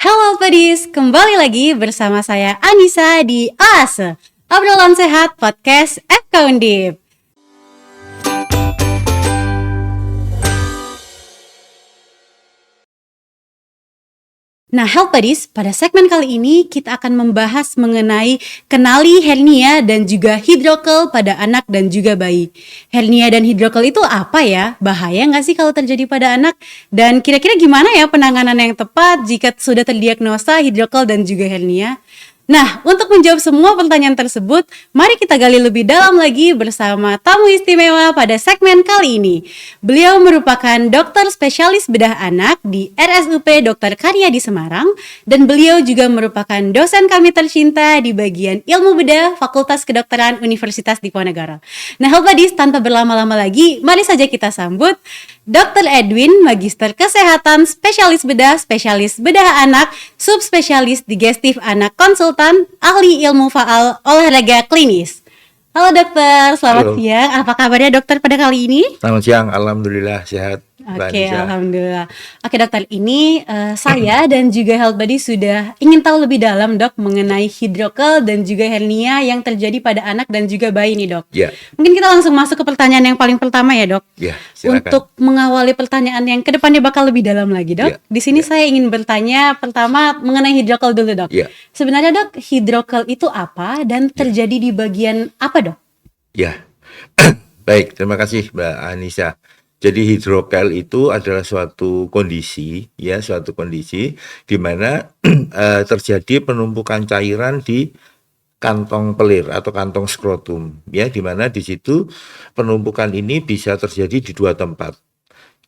Halo Padis, kembali lagi bersama saya Anissa di Oase Obrolan Sehat Podcast FK Undip. Nah, Health Buddies, pada segmen kali ini kita akan membahas mengenai kenali hernia dan juga hidrokel pada anak dan juga bayi. Hernia dan hidrokel itu apa ya? Bahaya nggak sih kalau terjadi pada anak? Dan kira-kira gimana ya penanganan yang tepat jika sudah terdiagnosa hidrokel dan juga hernia? Nah, untuk menjawab semua pertanyaan tersebut, mari kita gali lebih dalam lagi bersama tamu istimewa pada segmen kali ini. Beliau merupakan dokter spesialis bedah anak di RSUP Dr. Karyadi Semarang, dan beliau juga merupakan dosen kami tercinta di bagian ilmu bedah Fakultas Kedokteran Universitas Diponegoro. Nah, Buddies, tanpa berlama-lama lagi, mari saja kita sambut Dr. Edwin, Magister Kesehatan, Spesialis Bedah Anak, Subspesialis Digestif Anak Konsultan, Ahli Ilmu Faal Olahraga Klinis. Halo dokter, selamat siang. Apa kabarnya dokter pada kali ini? Selamat siang, alhamdulillah sehat. Oke, alhamdulillah. Oke dokter, ini saya dan juga Health Buddy sudah ingin tahu lebih dalam dok mengenai hidrokel dan juga hernia yang terjadi pada anak dan juga bayi nih dok. Ya. Mungkin kita langsung masuk ke pertanyaan yang paling pertama ya dok. Ya, silakan. Untuk mengawali pertanyaan yang kedepannya bakal lebih dalam lagi dok. Ya. Di sini saya ingin bertanya pertama mengenai hidrokel dulu dok. Ya. Sebenarnya dok, hidrokel itu apa dan terjadi di bagian apa dok? Ya, baik, terima kasih Mbak Anissa. Jadi hidrokel itu adalah suatu kondisi di mana terjadi penumpukan cairan di kantong pelir atau kantong skrotum, ya, di mana di situ penumpukan ini bisa terjadi di dua tempat,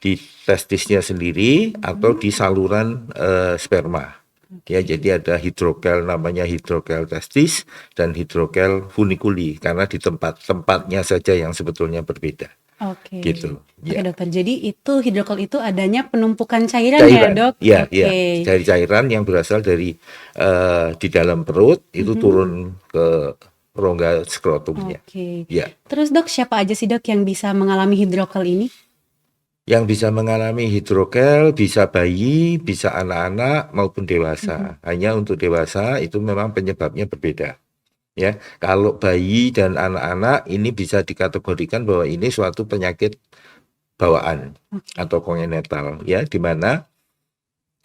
di testisnya sendiri atau di saluran sperma. Ya, jadi ada hidrokel, namanya hidrokel testis dan hidrokel funiculi, karena di tempatnya saja yang sebetulnya berbeda. Oke. Gitu. Oke dokter. Jadi itu hidrokel itu adanya penumpukan cairan ya dok? Iya, iya. Dari cairan yang berasal dari di dalam perut itu turun ke rongga skrotumnya. Oke. Ya. Terus dok, siapa aja sih dok yang bisa mengalami hidrokel ini? Yang bisa mengalami hidrokel bisa bayi, bisa anak-anak maupun dewasa. Hanya untuk dewasa itu memang penyebabnya berbeda. Ya, kalau bayi dan anak-anak ini bisa dikategorikan bahwa ini suatu penyakit bawaan atau kongenital, ya, di mana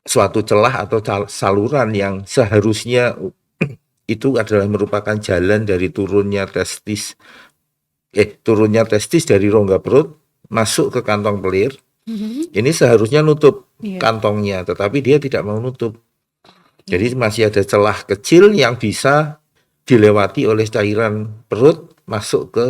suatu celah atau saluran yang seharusnya itu adalah merupakan jalan dari turunnya testis dari rongga perut masuk ke kantong pelir. Ini seharusnya nutup kantongnya, tetapi dia tidak mau nutup. Jadi masih ada celah kecil yang bisa dilewati oleh cairan perut masuk ke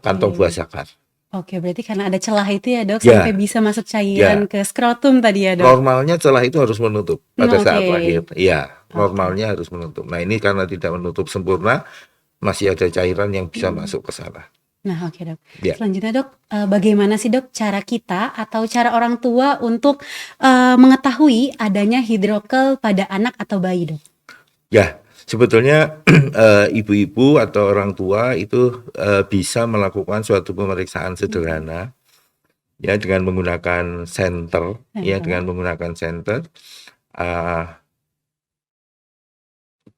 kantong buah zakar. Oke, berarti karena ada celah itu ya dok, sampai bisa masuk cairan ke skrotum tadi ya dok? Normalnya celah itu harus menutup pada saat lahir. Iya, normalnya harus menutup. Nah, ini karena tidak menutup sempurna, masih ada cairan yang bisa masuk ke sana. Nah, oke dok. Ya. Selanjutnya dok, bagaimana sih dok cara kita atau cara orang tua untuk mengetahui adanya hidrokel pada anak atau bayi dok? Ya, sebetulnya ibu-ibu atau orang tua itu bisa melakukan suatu pemeriksaan sederhana, ya, dengan menggunakan senter. Ya, dengan menggunakan senter,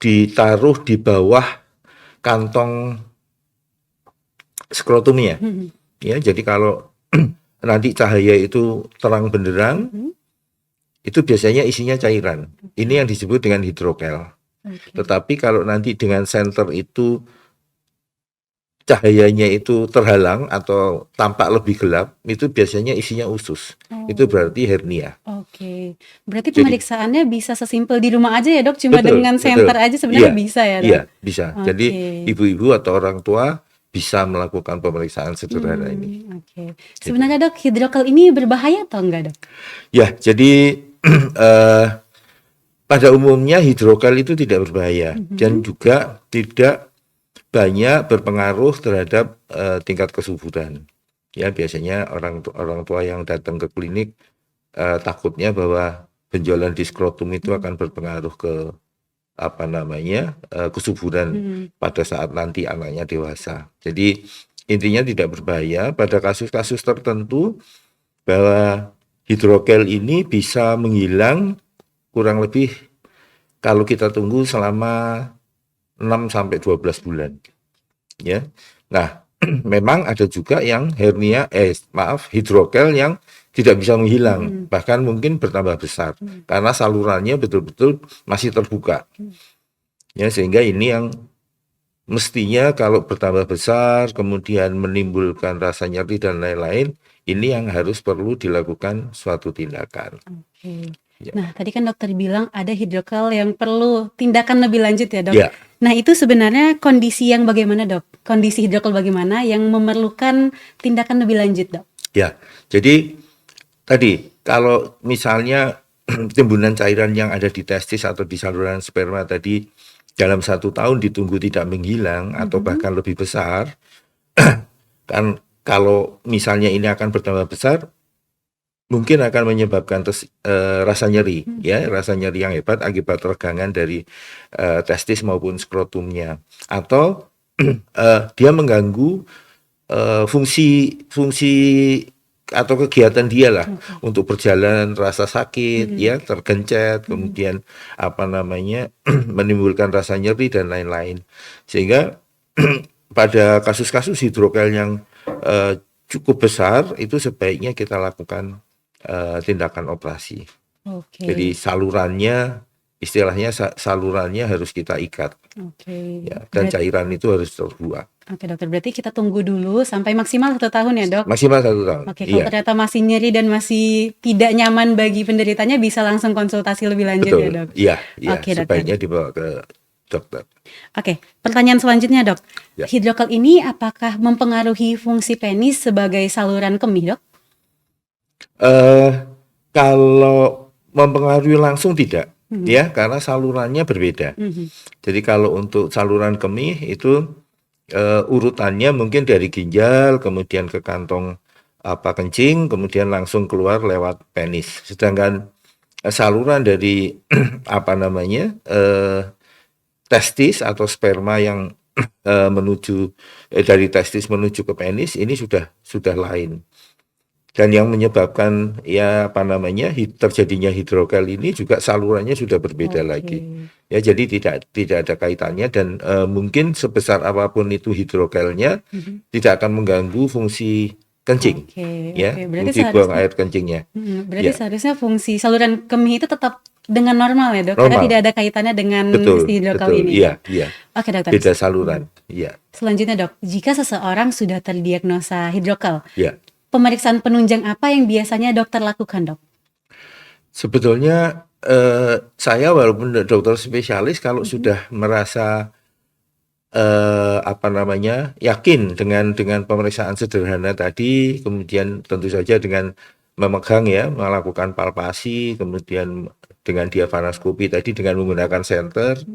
ditaruh di bawah kantong skrotumnya. Ya, jadi kalau nanti cahaya itu terang benderang, itu biasanya isinya cairan. Ini yang disebut dengan hidrokel. Tetapi kalau nanti dengan senter itu cahayanya itu terhalang atau tampak lebih gelap, itu biasanya isinya usus. Itu berarti hernia. Oke. Berarti pemeriksaannya bisa sesimpel di rumah aja ya dok? Cuma dengan senter aja sebenarnya bisa ya dok? Iya, bisa. Jadi ibu-ibu atau orang tua bisa melakukan pemeriksaan sederhana ini. Oke. Sebenarnya dok, hidrokel ini berbahaya atau enggak dok? Ya, jadi pada umumnya hidrokel itu tidak berbahaya dan juga tidak banyak berpengaruh terhadap tingkat kesuburan. Ya, biasanya orang tua yang datang ke klinik takutnya bahwa benjolan di skrotum itu akan berpengaruh ke kesuburan pada saat nanti anaknya dewasa. Jadi intinya tidak berbahaya. Pada kasus-kasus tertentu bahwa hidrokel ini bisa menghilang kurang lebih kalau kita tunggu selama 6 sampai 12 bulan, ya. Nah, memang ada juga yang hidrokel yang tidak bisa menghilang, bahkan mungkin bertambah besar karena salurannya betul-betul masih terbuka. Ya, sehingga ini yang mestinya kalau bertambah besar, kemudian menimbulkan rasa nyeri dan lain-lain, ini yang harus perlu dilakukan suatu tindakan. Oke. Ya. Nah, tadi kan dokter bilang ada hidrokel yang perlu tindakan lebih lanjut ya, Dok? Ya. Nah, itu sebenarnya kondisi yang bagaimana, Dok? Kondisi hidrokel bagaimana yang memerlukan tindakan lebih lanjut, Dok? Ya, jadi tadi kalau misalnya timbunan cairan yang ada di testis atau di saluran sperma tadi dalam 1 tahun ditunggu tidak menghilang atau bahkan lebih besar, kan kalau misalnya ini akan bertambah besar, mungkin akan menyebabkan rasa nyeri, ya, rasa nyeri yang hebat akibat regangan dari testis maupun skrotumnya, atau dia mengganggu fungsi atau kegiatan dia lah untuk berjalan, rasa sakit, ya, tergencet, kemudian menimbulkan rasa nyeri dan lain-lain, sehingga pada kasus-kasus hidrokel yang cukup besar itu sebaiknya kita lakukan tindakan operasi. Oke. Jadi salurannya, istilahnya salurannya harus kita ikat, Oke. ya, dan cairan itu harus terbuang. Oke, dokter. Berarti kita tunggu dulu sampai maksimal 1 tahun ya, Dok? Maksimal 1 tahun. Oke, kalau Iya, ternyata masih nyeri dan masih tidak nyaman bagi penderitanya, bisa langsung konsultasi lebih lanjut ya, betul. Dok? Iya, Oke, dokter. sebaiknya dibawa ke dokter. Oke, pertanyaan selanjutnya, Dok. Ya. Hidrokel ini apakah mempengaruhi fungsi penis sebagai saluran kemih, Dok? Kalau mempengaruhi langsung tidak, ya, karena salurannya berbeda. Jadi kalau untuk saluran kemih itu urutannya mungkin dari ginjal, kemudian ke kantong kencing, kemudian langsung keluar lewat penis. Sedangkan saluran dari testis atau sperma yang menuju dari testis menuju ke penis ini sudah lain. Dan yang menyebabkan terjadinya hidrokel ini juga salurannya sudah berbeda lagi. Ya, jadi tidak ada kaitannya, dan mungkin sebesar apapun itu hidrokelnya tidak akan mengganggu fungsi kencing. Ya, Berarti fungsi buang air kencingnya. berarti seharusnya fungsi saluran kemih itu tetap dengan normal ya, Dok? Karena Normal. tidak ada kaitannya dengan si hidrokel ini. Iya. Oke, dokter. Beda saluran. Iya. Selanjutnya, Dok, jika seseorang sudah terdiagnosa hidrokel, Ya. pemeriksaan penunjang apa yang biasanya dokter lakukan, Dok? Sebetulnya saya walaupun dokter spesialis, kalau sudah merasa yakin dengan pemeriksaan sederhana tadi, kemudian tentu saja dengan memegang, ya, melakukan palpasi, kemudian dengan diafragmaskopi tadi dengan menggunakan senter,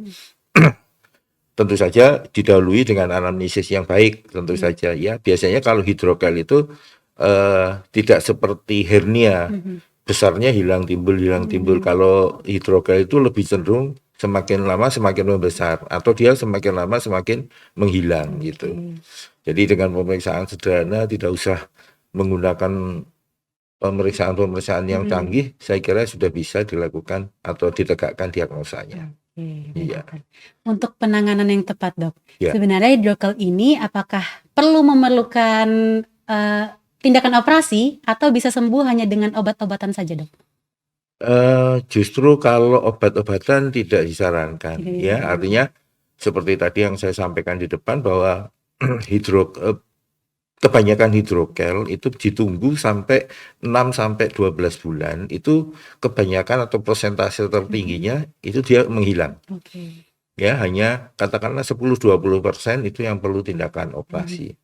tentu saja didahului dengan anamnesis yang baik, tentu saja, ya. Biasanya kalau hidrokel itu tidak seperti hernia, besarnya hilang timbul. Kalau hidrokel itu lebih cenderung semakin lama semakin membesar, atau dia semakin lama semakin menghilang, gitu. Jadi dengan pemeriksaan sederhana, tidak usah menggunakan pemeriksaan yang canggih, saya kira sudah bisa dilakukan atau ditegakkan diagnosanya. Iya. Untuk penanganan yang tepat, Dok, Ya. sebenarnya hidrokel ini apakah perlu memerlukan tindakan operasi atau bisa sembuh hanya dengan obat-obatan saja, Dok? Justru kalau obat-obatan tidak disarankan, ya, artinya seperti tadi yang saya sampaikan di depan bahwa kebanyakan hidrokel itu ditunggu sampai 6 sampai 12 bulan, itu kebanyakan atau persentase tertingginya itu dia menghilang. Ya, hanya katakanlah 10-20% itu yang perlu tindakan operasi.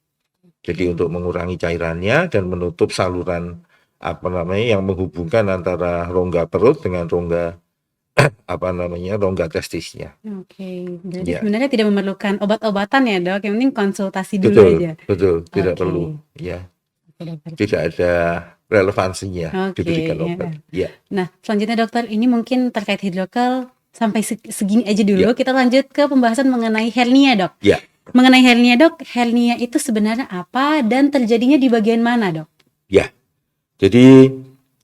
Jadi untuk mengurangi cairannya dan menutup saluran yang menghubungkan antara rongga perut dengan rongga rongga testisnya. Berarti sebenarnya tidak memerlukan obat-obatan ya, Dok, yang penting konsultasi dulu aja. Betul, tidak perlu, ya. Tidak ada relevansinya diberikan obat. Ya. Nah, selanjutnya, Dokter, ini mungkin terkait hidrokel sampai segini aja dulu. Kita lanjut ke pembahasan mengenai hernia, Dok. Ya. Mengenai hernia, Dok, hernia itu sebenarnya apa dan terjadinya di bagian mana, Dok? Ya. Jadi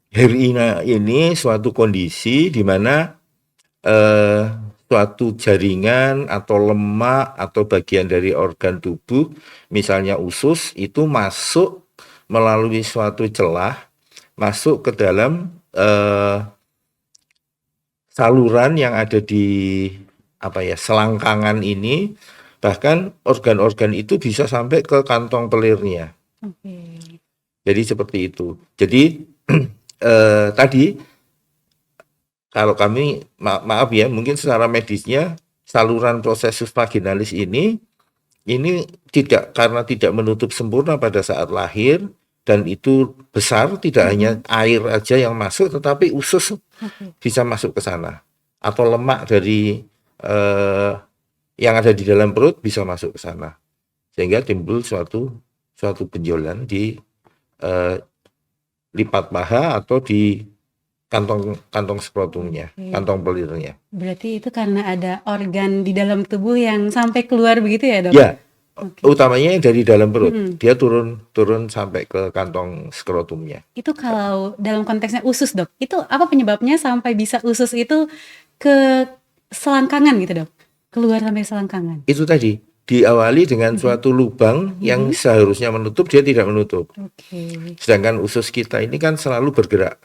hernia ini suatu kondisi di mana eh, suatu jaringan atau lemak atau bagian dari organ tubuh, misalnya usus, itu masuk melalui suatu celah, masuk ke dalam saluran yang ada di selangkangan ini, bahkan organ-organ itu bisa sampai ke kantong pelirnya. Oke. Jadi seperti itu. Jadi tadi kalau kami maaf ya, mungkin secara medisnya saluran prosesus vaginalis ini karena tidak menutup sempurna pada saat lahir, dan itu besar, tidak hanya air aja yang masuk, tetapi usus bisa masuk ke sana, atau lemak dari yang ada di dalam perut bisa masuk ke sana, sehingga timbul suatu benjolan di lipat paha atau di kantong skrotumnya, kantong pelirnya. Berarti itu karena ada organ di dalam tubuh yang sampai keluar begitu ya, Dok? Ya, utamanya dari dalam perut, dia turun sampai ke kantong skrotumnya. Itu kalau dalam konteksnya usus, Dok, itu apa penyebabnya sampai bisa usus itu ke selangkangan gitu, Dok? Keluar sampai selangkangan. Itu tadi, diawali dengan suatu lubang yang seharusnya menutup, dia tidak menutup. Sedangkan usus kita ini kan selalu bergerak.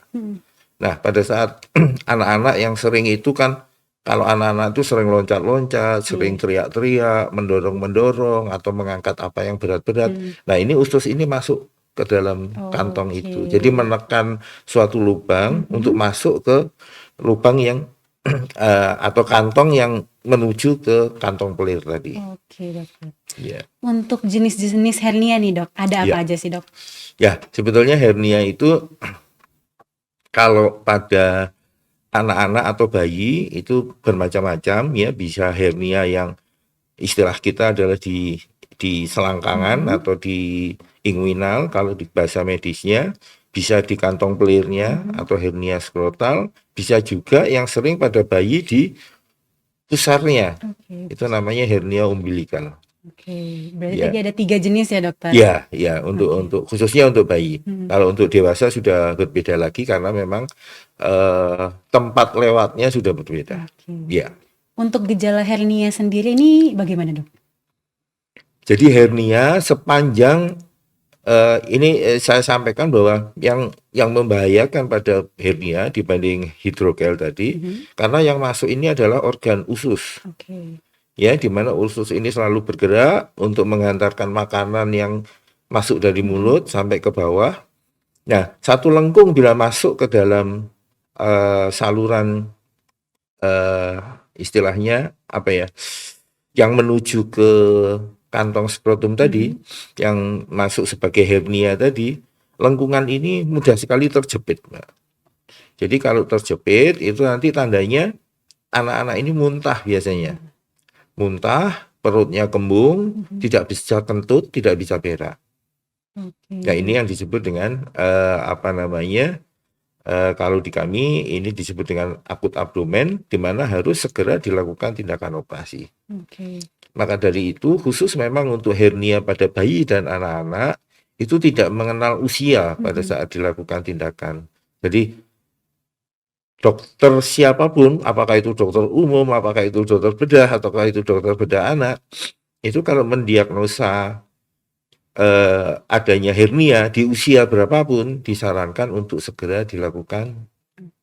Nah, pada saat anak-anak yang sering itu kan, kalau anak-anak itu sering loncat-loncat, sering teriak-teriak, mendorong-mendorong, atau mengangkat apa yang berat-berat. Nah, ini usus ini masuk ke dalam kantong itu. Jadi menekan suatu lubang untuk masuk ke lubang yang atau kantong yang menuju ke kantong pelir tadi. Oke, Dokter. Ya. Untuk jenis-jenis hernia nih, Dok, ada apa aja sih, Dok? Ya, sebetulnya hernia itu kalau pada anak-anak atau bayi itu bermacam-macam ya, bisa hernia yang istilah kita adalah di selangkangan atau di inguinal kalau di bahasa medisnya, bisa di kantong pelirnya atau hernia skrotal, bisa juga yang sering pada bayi di pusarnya. Itu namanya hernia umbilikal. Berarti tadi ada 3 jenis ya, Dokter? Ya, untuk khususnya untuk bayi. Kalau untuk dewasa sudah berbeda lagi karena memang tempat lewatnya sudah berbeda. Ya. Untuk gejala hernia sendiri ini bagaimana, Dok? Jadi hernia sepanjang ini saya sampaikan bahwa yang membahayakan pada hernia dibanding hidrokel tadi, karena yang masuk ini adalah organ usus. Ya, di mana usus ini selalu bergerak untuk menghantarkan makanan yang masuk dari mulut sampai ke bawah. Nah, satu lengkung bila masuk ke dalam saluran istilahnya yang menuju ke kantong skrotum tadi, yang masuk sebagai hernia tadi, lengkungan ini mudah sekali terjepit, Mbak. Jadi kalau terjepit itu nanti tandanya anak-anak ini muntah biasanya. Muntah, perutnya kembung, tidak bisa kentut, tidak bisa berak. Nah, ini yang disebut dengan kalau di kami ini disebut dengan akut abdomen, di mana harus segera dilakukan tindakan operasi. Maka dari itu khusus memang untuk hernia pada bayi dan anak-anak itu tidak mengenal usia pada saat dilakukan tindakan. Jadi dokter siapapun, apakah itu dokter umum, apakah itu dokter bedah, ataukah itu dokter bedah anak, itu kalau mendiagnosa adanya hernia di usia berapapun, disarankan untuk segera dilakukan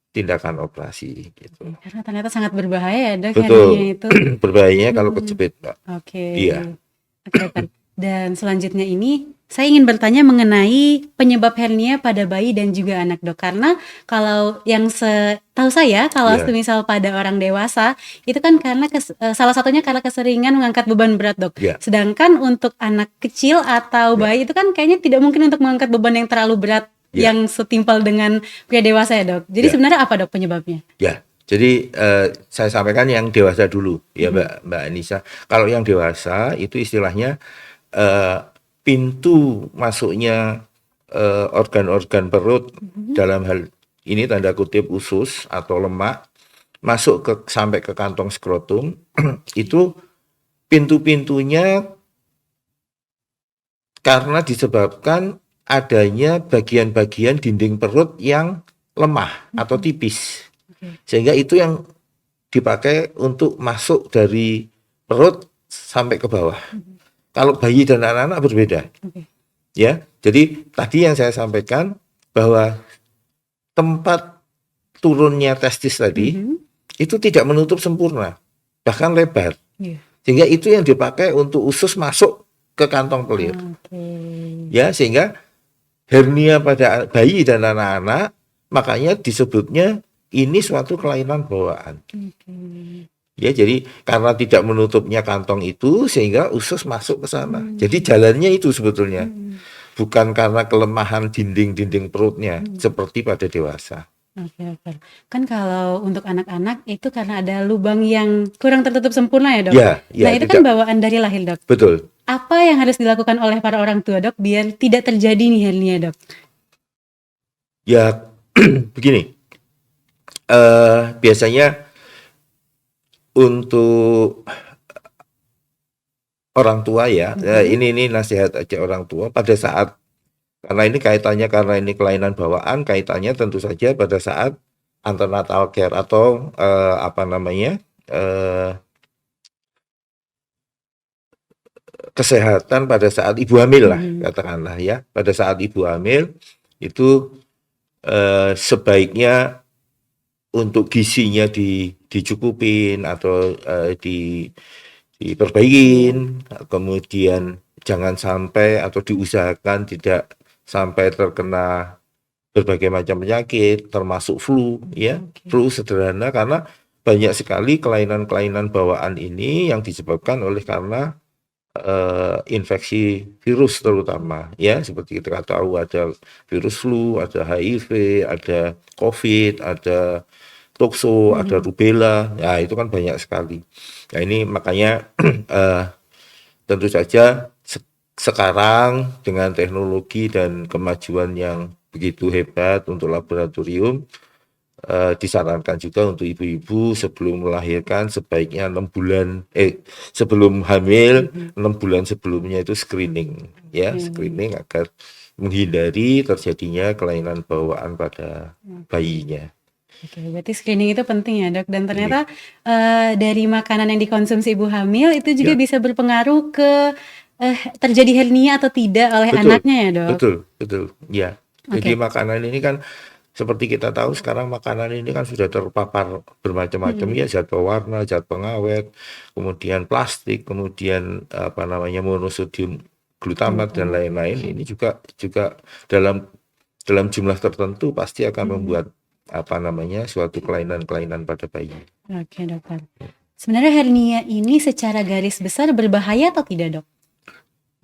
tindakan operasi. Gitu. Karena ternyata sangat berbahaya ya, Dok, Betul. hernia itu. Berbahayanya kalau kejepit, Mbak. Iya. Dan selanjutnya ini saya ingin bertanya mengenai penyebab hernia pada bayi dan juga anak, Dok. Karena kalau yang tahu saya, kalau misal pada orang dewasa itu kan karena salah satunya karena keseringan mengangkat beban berat, Dok. Sedangkan untuk anak kecil atau bayi itu kan kayaknya tidak mungkin untuk mengangkat beban yang terlalu berat yang setimpal dengan pria dewasa ya, Dok. Jadi sebenarnya apa, Dok, penyebabnya? Ya. Jadi saya sampaikan yang dewasa dulu ya, Mbak Anissa. Kalau yang dewasa itu istilahnya pintu masuknya organ-organ perut, dalam hal ini tanda kutip usus atau lemak, masuk sampai ke kantong skrotum, itu pintu-pintunya karena disebabkan adanya bagian-bagian dinding perut yang lemah atau tipis. Sehingga itu yang dipakai untuk masuk dari perut sampai ke bawah. Kalau bayi dan anak-anak berbeda, Oke. ya. Jadi tadi yang saya sampaikan bahwa tempat turunnya testis tadi Mhm. itu tidak menutup sempurna, bahkan lebar. Iya. Sehingga itu yang dipakai untuk usus masuk ke kantong pelir. Oke. Ya, sehingga hernia pada bayi dan anak-anak makanya disebutnya ini suatu kelainan bawaan. Oke. Ya, jadi karena tidak menutupnya kantong itu sehingga usus masuk ke sana. Hmm. Jadi jalannya itu sebetulnya. Hmm. Bukan karena kelemahan dinding-dinding perutnya Hmm. seperti pada dewasa. Oke, oke. Kan kalau untuk anak-anak itu karena ada lubang yang kurang tertutup sempurna ya, Dok? Ya, Nah, ya itu kan tidak bawaan dari lahir, Dok. betul. Apa yang harus dilakukan oleh para orang tua, Dok, biar tidak terjadi nih hernia, Dok? Ya begini. Biasanya untuk orang tua ya, ini nasihat aja orang tua pada saat karena ini kaitannya karena ini kelainan bawaan, kaitannya tentu saja pada saat antenatal care atau apa namanya kesehatan pada saat ibu hamil lah katakanlah ya. Pada saat ibu hamil itu sebaiknya untuk gizinya dicukupin atau diperbaikin, kemudian jangan sampai atau diusahakan tidak sampai terkena berbagai macam penyakit termasuk flu ya. Flu sederhana karena banyak sekali kelainan-kelainan bawaan ini yang disebabkan oleh karena infeksi virus terutama ya, seperti kita tahu ada virus flu, ada HIV, ada COVID, ada tokso, ada rubella. Ya, itu kan banyak sekali. Nah, ini makanya tentu saja sekarang dengan teknologi dan kemajuan yang begitu hebat untuk laboratorium, disarankan juga untuk ibu-ibu sebelum melahirkan sebaiknya 6 bulan sebelum hamil 6 bulan sebelumnya itu screening ya, screening agar menghindari terjadinya kelainan bawaan pada bayinya. Oke, berarti screening itu penting ya, Dok. Dan ternyata dari makanan yang dikonsumsi ibu hamil itu juga Ya. bisa berpengaruh ke terjadi hernia atau tidak oleh anaknya ya, Dok? Betul, ya. Jadi makanan ini kan seperti kita tahu sekarang makanan ini kan sudah terpapar bermacam-macam ya, zat pewarna, zat pengawet, kemudian plastik, kemudian apa namanya monosodium glutamat dan lain-lain. Ini juga dalam jumlah tertentu pasti akan membuat apa namanya suatu kelainan-kelainan pada bayi. Oke, Dokter. Sebenarnya hernia ini secara garis besar berbahaya atau tidak, Dok?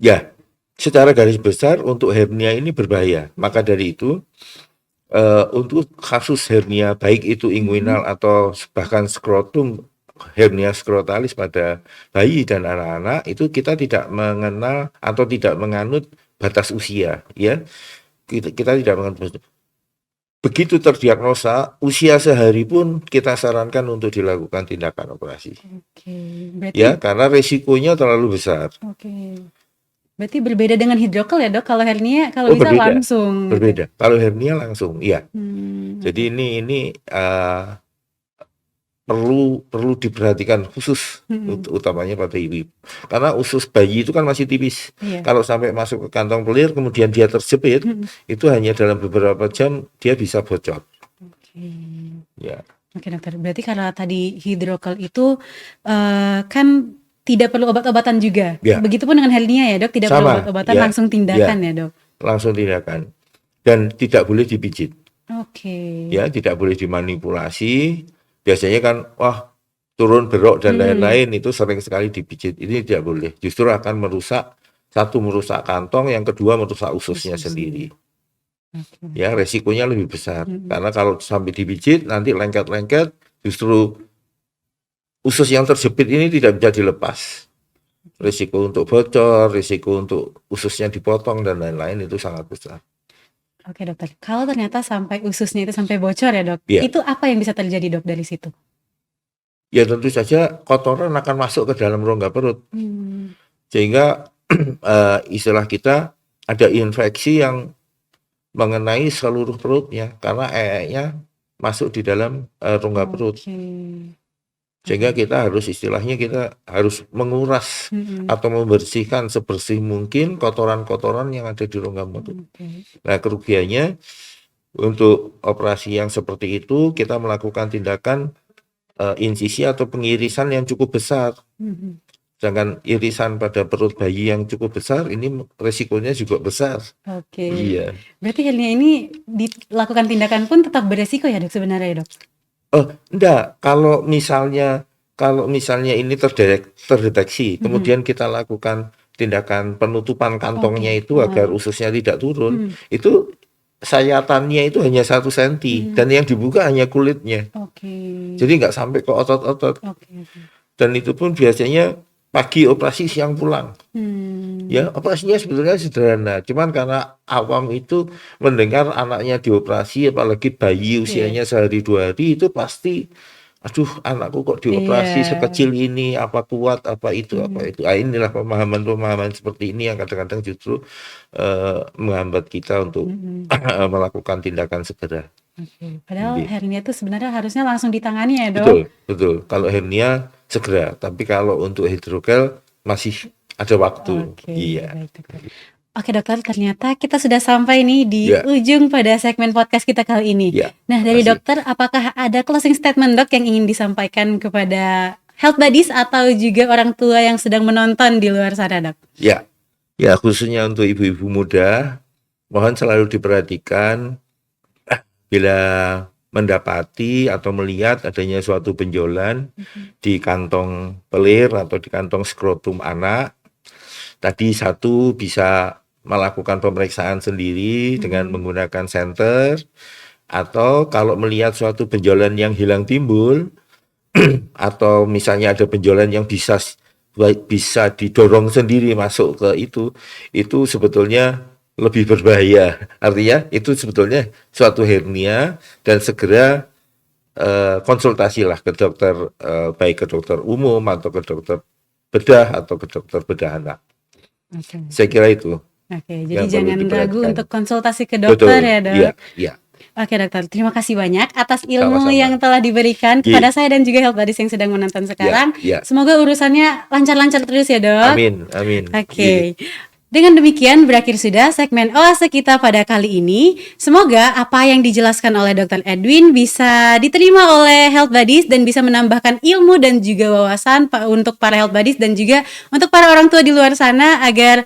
Ya, secara garis besar untuk hernia ini berbahaya. Maka dari itu untuk kasus hernia baik itu inguinal atau bahkan skrotum hernia skrotalis pada bayi dan anak-anak itu kita tidak mengenal atau tidak menganut batas usia ya. Kita tidak menganut. Begitu terdiagnosa usia sehari pun kita sarankan untuk dilakukan tindakan operasi. Oke, berarti Ya, karena resikonya terlalu besar. Oke. Berarti berbeda dengan hidrokel ya, Dok? Kalau hernia kalau bisa Berbeda. langsung gitu. Berbeda. Kalau hernia langsung, iya. Jadi Oke. ini perlu diperhatikan khusus utamanya pada ibu-ibu. Karena usus bayi itu kan masih tipis. Iya. Kalau sampai masuk ke kantong pelir kemudian dia terjepit, itu hanya dalam beberapa jam dia bisa bocor. Oke. Ya. Oke, Dokter. Berarti karena tadi hidrokel itu kan tidak perlu obat-obatan juga. Ya. Begitupun dengan hernia ya, Dok, tidak perlu Sama, obat-obatan, ya. langsung tindakan ya, Dok. Langsung tindakan. Dan tidak boleh dipijit. Oke. Ya, tidak boleh dimanipulasi. Biasanya kan wah turun berok dan lain-lain itu sering sekali dipijit. Ini tidak boleh. Justru akan merusak kantong, yang kedua merusak ususnya sendiri. Oke. Ya, resikonya lebih besar. Karena kalau sampai dipijit nanti lengket-lengket justru usus yang terjepit ini tidak bisa dilepas. Risiko untuk bocor, risiko untuk ususnya dipotong dan lain-lain itu sangat besar. Oke, Dokter. Kalau ternyata sampai ususnya itu sampai bocor ya, Dok. Ya. Itu apa yang bisa terjadi, Dok, dari situ? Ya tentu saja kotoran akan masuk ke dalam rongga perut. Sehingga istilah kita ada infeksi yang mengenai seluruh perutnya karena masuk di dalam rongga perut. Sehingga kita harus istilahnya kita harus menguras atau membersihkan sebersih mungkin kotoran-kotoran yang ada di rongga mulut. Nah, kerugiannya untuk operasi yang seperti itu kita melakukan tindakan insisi atau pengirisan yang cukup besar. Sedangkan irisan pada perut bayi yang cukup besar ini resikonya juga besar. Oke. Iya. Berarti hernia ini dilakukan tindakan pun tetap beresiko ya, Dok, sebenarnya ya, Dok? Enggak, kalau misalnya ini terdeteksi, kemudian kita lakukan tindakan penutupan kantongnya itu agar ususnya tidak turun, itu sayatannya itu hanya 1 senti dan yang dibuka hanya kulitnya. Jadi nggak sampai ke otot-otot. Dan itu pun biasanya pagi operasi, siang pulang. Ya, operasinya sebetulnya sederhana, cuman karena awam itu mendengar anaknya dioperasi, apalagi bayi usianya sehari 2 hari, itu pasti, aduh anakku kok dioperasi sekecil ini, apa kuat, apa itu. Inilah pemahaman-pemahaman seperti ini yang kadang-kadang justru menghambat kita untuk melakukan tindakan segera. Padahal hernia itu sebenarnya harusnya langsung ditangani ya, Dok? Betul. Kalau hernia segera, tapi kalau untuk hidrokel masih ada waktu. Iya. Baik, Dokter. Oke, Dokter, ternyata kita sudah sampai nih di ujung pada segmen podcast kita kali ini. Nah, dari Dokter, apakah ada closing statement, Dok, yang ingin disampaikan kepada Health Buddies atau juga orang tua yang sedang menonton di luar sana, Dok? Ya, khususnya untuk ibu-ibu muda, mohon selalu diperhatikan bila mendapati atau melihat adanya suatu benjolan di kantong pelir atau di kantong skrotum anak. Tadi satu bisa melakukan pemeriksaan sendiri dengan menggunakan senter, atau kalau melihat suatu benjolan yang hilang timbul atau misalnya ada benjolan yang bisa didorong sendiri masuk ke itu sebetulnya lebih berbahaya. Artinya itu sebetulnya suatu hernia dan segera konsultasilah ke dokter, baik ke dokter umum atau ke dokter bedah atau ke dokter bedah anak. Saya kira itu. Jadi jangan ragu untuk konsultasi ke dokter. Betul, ya, Dok? Iya. Oke, Dokter, terima kasih banyak atas ilmu yang telah diberikan kepada saya dan juga Health Buddies yang sedang menonton sekarang. Semoga urusannya lancar-lancar terus ya, Dok. Amin. Oke. Dengan demikian berakhir sudah segmen Oase kita pada kali ini. Semoga apa yang dijelaskan oleh Dr. Edwin bisa diterima oleh Health Buddies dan bisa menambahkan ilmu dan juga wawasan untuk para Health Buddies dan juga untuk para orang tua di luar sana agar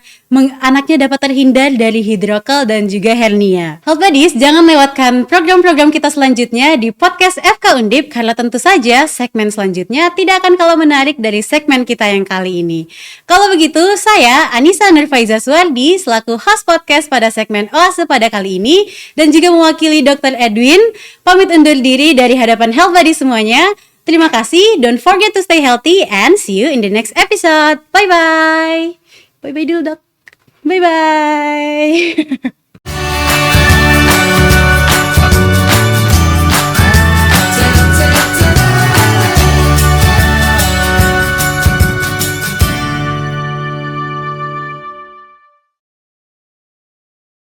anaknya dapat terhindar dari hidrokel dan juga hernia. Health Buddies, jangan lewatkan program-program kita selanjutnya di podcast FK Undip karena tentu saja segmen selanjutnya tidak akan kalah menarik dari segmen kita yang kali ini. Kalau begitu, saya Anissa Nurfaiza Suwardi selaku host podcast pada segmen Oase pada kali ini dan juga mewakili Dr. Edwin pamit undur diri dari hadapan Health Buddies semuanya. Terima kasih, don't forget to stay healthy and see you in the next episode. Bye-bye. Bye-bye dulu, Dok. Bye-bye.